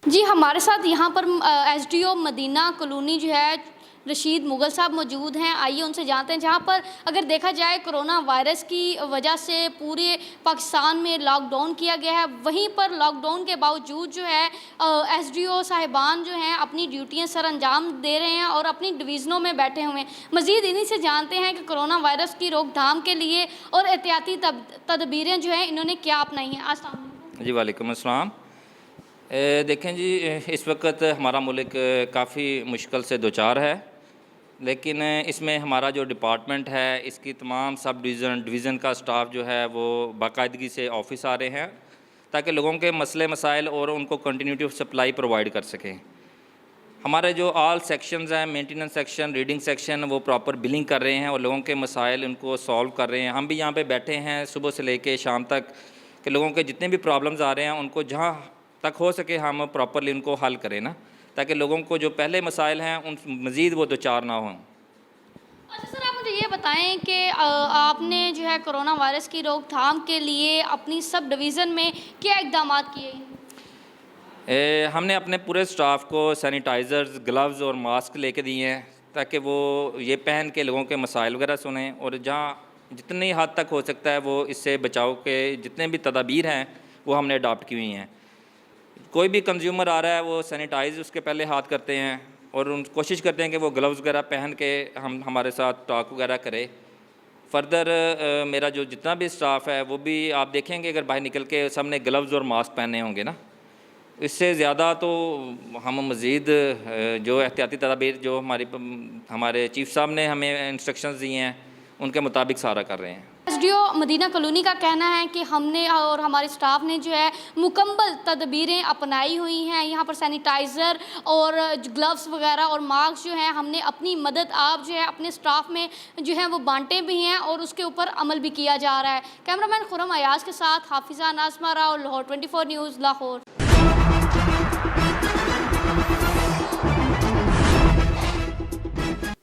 جی ہمارے ساتھ یہاں پر ایس ڈی او مدینہ کالونی جو ہے رشید مغل صاحب موجود ہیں. آئیے ان سے جانتے ہیں. جہاں پر اگر دیکھا جائے کرونا وائرس کی وجہ سے پورے پاکستان میں لاک ڈاؤن کیا گیا ہے, وہیں پر لاک ڈاؤن کے باوجود جو ہے ایس ڈی او صاحبان جو ہیں اپنی ڈیوٹیاں سر انجام دے رہے ہیں اور اپنی ڈویژنوں میں بیٹھے ہوئے ہیں. مزید انہی سے جانتے ہیں کہ کرونا وائرس کی روک تھام کے لیے اور احتیاطی تدبیریں جو ہیں انہوں نے کیا اپنائی ہیں. السلام علیکم. جی وعلیکم السلام. دیکھیں جی, اس وقت ہمارا ملک کافی مشکل سے دوچار ہے, لیکن اس میں ہمارا جو ڈپارٹمنٹ ہے اس کی تمام سب ڈویژن کا سٹاف جو ہے وہ باقاعدگی سے آفس آ رہے ہیں تاکہ لوگوں کے مسئلے مسائل اور ان کو کنٹینیوٹی آف سپلائی پرووائڈ کر سکیں. ہمارے جو آل سیکشنز ہیں, مینٹیننس سیکشن, ریڈنگ سیکشن, وہ پراپر بلنگ کر رہے ہیں اور لوگوں کے مسائل ان کو سالو کر رہے ہیں. ہم بھی یہاں پہ بیٹھے ہیں صبح سے لے کے شام تک کہ لوگوں کے جتنے بھی پرابلمز آ رہے ہیں ان کو جہاں تک ہو سکے ہم پراپرلی ان کو حل کریں نا, تاکہ لوگوں کو جو پہلے مسائل ہیں ان مزید وہ دوچار نہ ہوں. اچھا سر, آپ مجھے یہ بتائیں کہ آپ نے جو ہے کرونا وائرس کی روک تھام کے لیے اپنی سب ڈویژن میں کیا اقدامات کیے ہیں؟ ہم نے اپنے پورے سٹاف کو سینیٹائزرز, گلوز اور ماسک لے کے دیے ہیں تاکہ وہ یہ پہن کے لوگوں کے مسائل وغیرہ سنیں, اور جہاں جتنی حد تک ہو سکتا ہے وہ اس سے بچاؤ کے جتنے بھی تدابیر ہیں وہ ہم نے اڈاپٹ کی ہوئی ہیں. کوئی بھی کنزیومر آ رہا ہے وہ سینیٹائز اس کے پہلے ہاتھ کرتے ہیں اور ان کوشش کرتے ہیں کہ وہ گلوز وغیرہ پہن کے ہمارے ساتھ ٹاک وغیرہ کرے. فردر میرا جو جتنا بھی سٹاف ہے وہ بھی آپ دیکھیں گے اگر باہر نکل کے سب نے گلوز اور ماسک پہنے ہوں گے نا, اس سے زیادہ تو ہم مزید جو احتیاطی تدابیر جو ہمارے چیف صاحب نے ہمیں انسٹرکشنز دی ہیں ان کے مطابق سارا کر رہے ہیں. ایس ڈی او مدینہ کالونی کا کہنا ہے کہ ہم نے اور ہمارے سٹاف نے جو ہے مکمل تدبیریں اپنائی ہوئی ہیں. یہاں پر سینیٹائزر اور گلوز وغیرہ اور ماسک جو ہیں ہم نے اپنی مدد آپ جو ہے اپنے سٹاف میں جو ہیں وہ بانٹے بھی ہیں اور اس کے اوپر عمل بھی کیا جا رہا ہے. کیمرامین خرم ایاز کے ساتھ حافظہ ناظمہ راؤ, لاہور 24 نیوز, لاہور.